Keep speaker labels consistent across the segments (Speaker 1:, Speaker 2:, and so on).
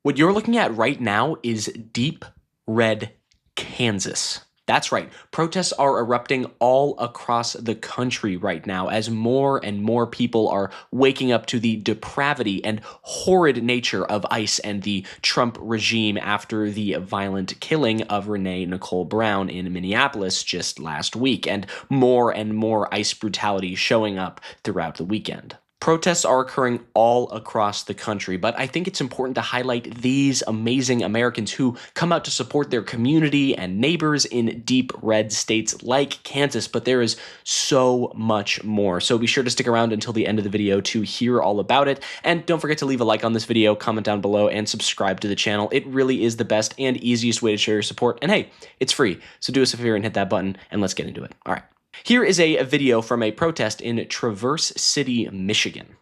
Speaker 1: What you're looking at right now is deep red Kansas. That's right. Protests are erupting all across the country right now as more and more people are waking up to the depravity and horrid nature of ICE and the Trump regime after the violent killing of Renee Nicole Brown in Minneapolis just last week, and more ICE brutality showing up throughout the weekend. Protests are occurring all across the country, but I think it's important to highlight these amazing Americans who come out to support their community and neighbors in deep red states like Kansas, but there is so much more. So be sure to stick around until the end of the video to hear all about it. And don't forget to leave a like on this video, comment down below, and subscribe to the channel. It really is the best and easiest way to show your support. And hey, it's free. So do us a favor and hit that button, and let's get into it. All right. Here is a video from a protest in Traverse City, Michigan.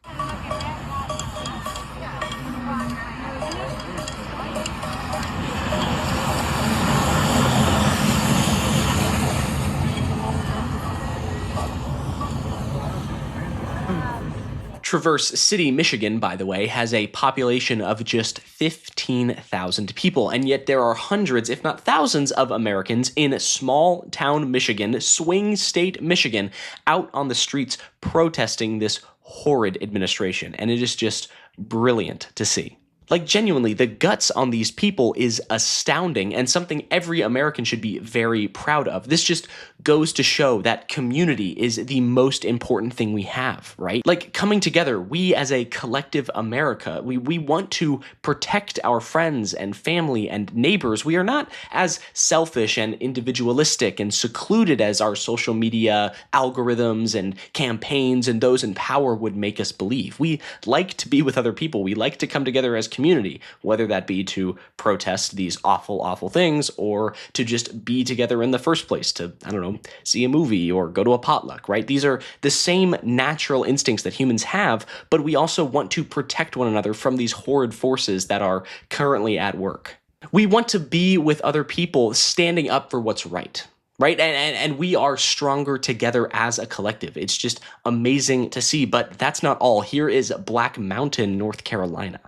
Speaker 1: Traverse City, Michigan, by the way, has a population of just 15,000 people, and yet there are hundreds, if not thousands, of Americans in small town Michigan, swing state Michigan, out on the streets protesting this horrid administration, and it is just brilliant to see. Like, genuinely, the guts on these people is astounding and something every American should be very proud of. This just goes to show that community is the most important thing we have, right? Like, coming together, we as a collective America, we want to protect our friends and family and neighbors. We are not as selfish and individualistic and secluded as our social media algorithms and campaigns and those in power would make us believe. We like to be with other people. We like to come together as community, whether that be to protest these awful, awful things or to just be together in the first place to, I don't know, see a movie or go to a potluck, right? These are the same natural instincts that humans have, but we also want to protect one another from these horrid forces that are currently at work. We want to be with other people standing up for what's right. Right? And we are stronger together as a collective. It's just amazing to see, but that's not all. Here is Black Mountain, North Carolina.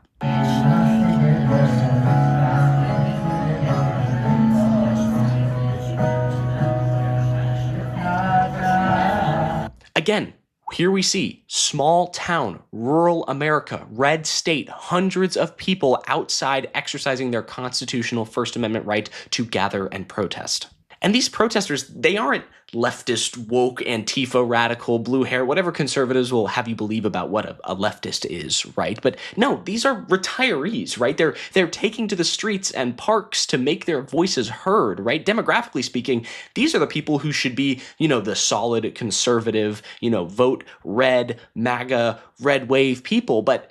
Speaker 1: Again, here we see small town, rural America, red state, hundreds of people outside exercising their constitutional First Amendment right to gather and protest. And these protesters, they aren't leftist, woke, Antifa, radical, blue hair, whatever conservatives will have you believe about what a leftist is, right? But no, these are retirees, right? They're taking to the streets and parks to make their voices heard, right? Demographically speaking, these are the people who should be, the solid conservative, vote red, MAGA, red wave people, but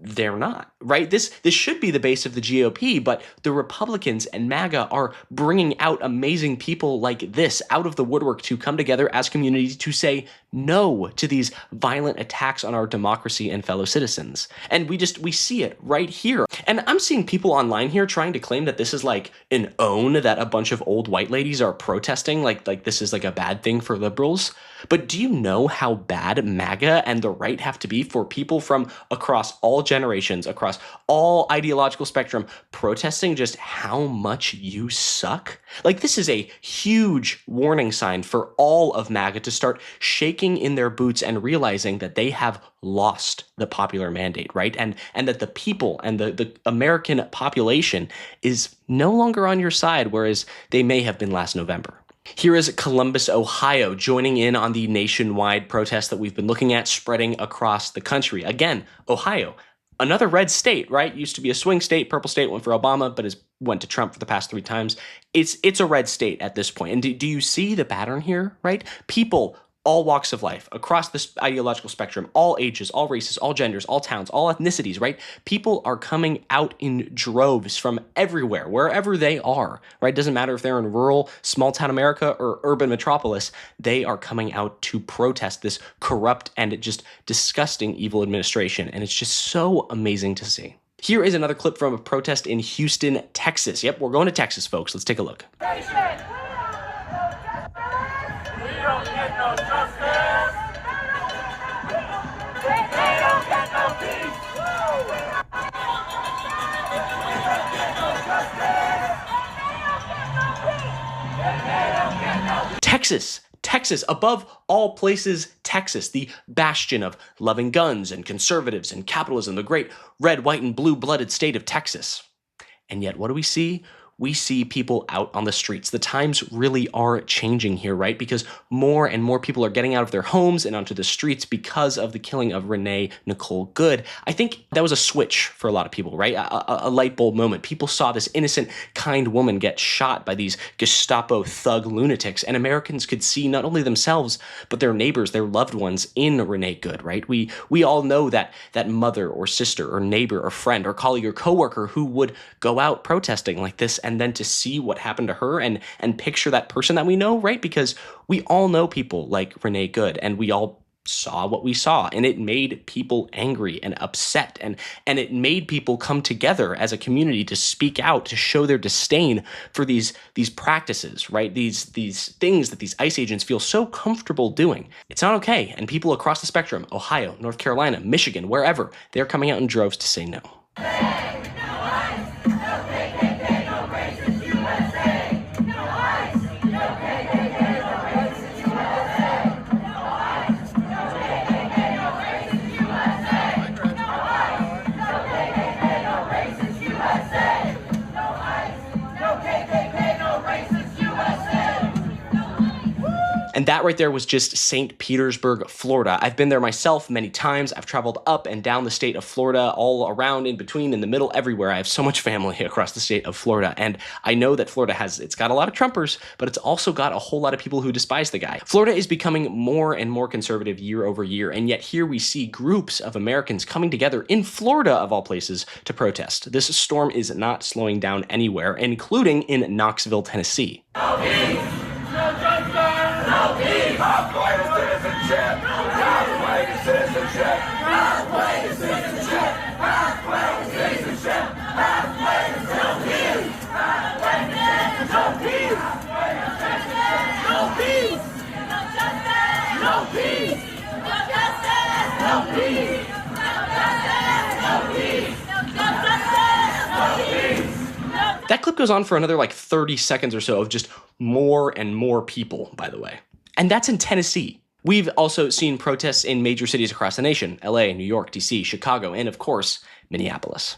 Speaker 1: they're not, right? This should be the base of the GOP, but the Republicans and MAGA are bringing out amazing people like this out of the woodwork to come together as communities to say no to these violent attacks on our democracy and fellow citizens. And we see it right here. And I'm seeing people online here trying to claim that this is like an own that a bunch of old white ladies are protesting, like this is like a bad thing for liberals. But do you know how bad MAGA and the right have to be for people from across all generations, across all ideological spectrum, protesting just how much you suck? Like, this is a huge warning sign for all of MAGA to start shaking in their boots and realizing that they have lost the popular mandate, right? And that the people and the American population is no longer on your side, whereas they may have been last November. Here is Columbus, Ohio, joining in on the nationwide protest that we've been looking at spreading across the country. Again, Ohio, another red state, right? Used to be a swing state, purple state, went for Obama, but went to Trump for the past 3 times. It's a red state at this point. And do you see the pattern here, right? People, all walks of life, across this ideological spectrum, all ages, all races, all genders, all towns, all ethnicities, right? People are coming out in droves from everywhere, wherever they are, right? Doesn't matter if they're in rural, small town America or urban metropolis, they are coming out to protest this corrupt and just disgusting evil administration. And it's just so amazing to see. Here is another clip from a protest in Houston, Texas. Yep, we're going to Texas, folks. Let's take a look. Texas, above all places, Texas, the bastion of loving guns and conservatives and capitalism, the great red, white, and blue-blooded state of Texas. And yet, what do we see? We see people out on the streets. The times really are changing here, right? Because more and more people are getting out of their homes and onto the streets because of the killing of Renee Nicole Good. I think that was a switch for a lot of people, right? A light bulb moment. People saw this innocent, kind woman get shot by these Gestapo thug lunatics, and Americans could see not only themselves, but their neighbors, their loved ones in Renee Good, right? We all know that mother or sister or neighbor or friend or colleague or coworker who would go out protesting like this, and then to see what happened to her and picture that person that we know, right? Because we all know people like Renee Good, and we all saw what we saw, and it made people angry and upset, and it made people come together as a community to speak out, to show their disdain for these practices, right? These things that these ICE agents feel so comfortable doing. It's not okay, and people across the spectrum, Ohio, North Carolina, Michigan, wherever, they're coming out in droves to say no. And that right there was just St. Petersburg, Florida. I've been there myself many times. I've traveled up and down the state of Florida, all around, in between, in the middle, everywhere. I have so much family across the state of Florida. And I know that Florida it's got a lot of Trumpers, but it's also got a whole lot of people who despise the guy. Florida is becoming more and more conservative year over year. And yet here we see groups of Americans coming together in Florida, of all places, to protest. This storm is not slowing down anywhere, including in Knoxville, Tennessee.
Speaker 2: No peace! No justice! No peace! Halfway to citizenship! Halfway to citizenship! Halfway to citizenship! Halfway to citizenship! Halfway to citizenship! Halfway to citizenship! No peace! No peace! No justice! No peace! No justice! No peace! No justice! No peace! No justice! No peace!
Speaker 1: That clip goes on for another like 30 seconds or so of just more and more people, by the way. And that's in Tennessee. We've also seen protests in major cities across the nation: LA, New York, DC, Chicago, and of course, Minneapolis.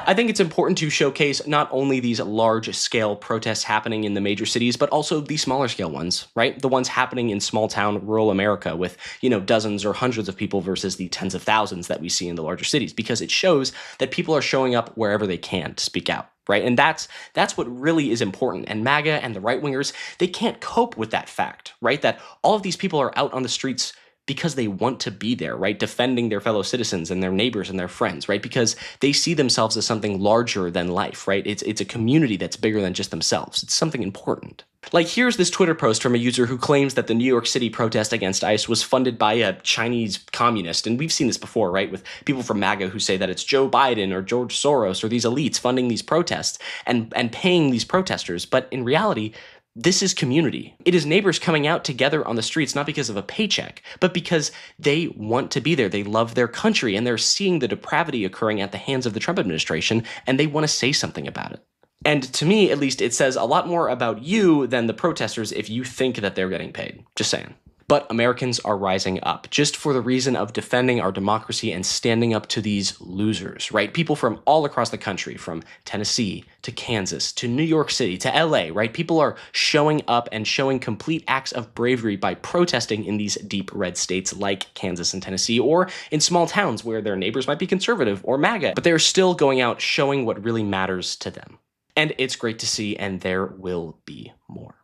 Speaker 1: I think it's important to showcase not only these large-scale protests happening in the major cities, but also the smaller-scale ones, right? The ones happening in small-town rural America with, dozens or hundreds of people versus the tens of thousands that we see in the larger cities, because it shows that people are showing up wherever they can to speak out, right? And that's what really is important. And MAGA and the right-wingers, they can't cope with that fact, right? That all of these people are out on the streets because they want to be there, right? Defending their fellow citizens and their neighbors and their friends, right? Because they see themselves as something larger than life, right? It's a community that's bigger than just themselves. It's something important. Like, here's this Twitter post from a user who claims that the New York City protest against ICE was funded by a Chinese communist. And we've seen this before, right? With people from MAGA who say that it's Joe Biden or George Soros or these elites funding these protests and paying these protesters. But in reality, this is community. It is neighbors coming out together on the streets, not because of a paycheck, but because they want to be there. They love their country, and they're seeing the depravity occurring at the hands of the Trump administration, and they want to say something about it. And to me, at least, it says a lot more about you than the protesters if you think that they're getting paid. Just saying. But Americans are rising up just for the reason of defending our democracy and standing up to these losers, right? People from all across the country, from Tennessee to Kansas to New York City to LA, right? People are showing up and showing complete acts of bravery by protesting in these deep red states like Kansas and Tennessee, or in small towns where their neighbors might be conservative or MAGA, but they're still going out showing what really matters to them. And it's great to see, and there will be more.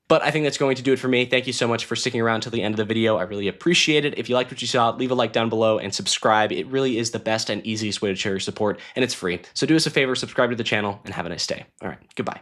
Speaker 1: But I think that's going to do it for me. Thank you so much for sticking around till the end of the video. I really appreciate it. If you liked what you saw, leave a like down below and subscribe. It really is the best and easiest way to show your support, and it's free. So do us a favor, subscribe to the channel, and have a nice day. All right, goodbye.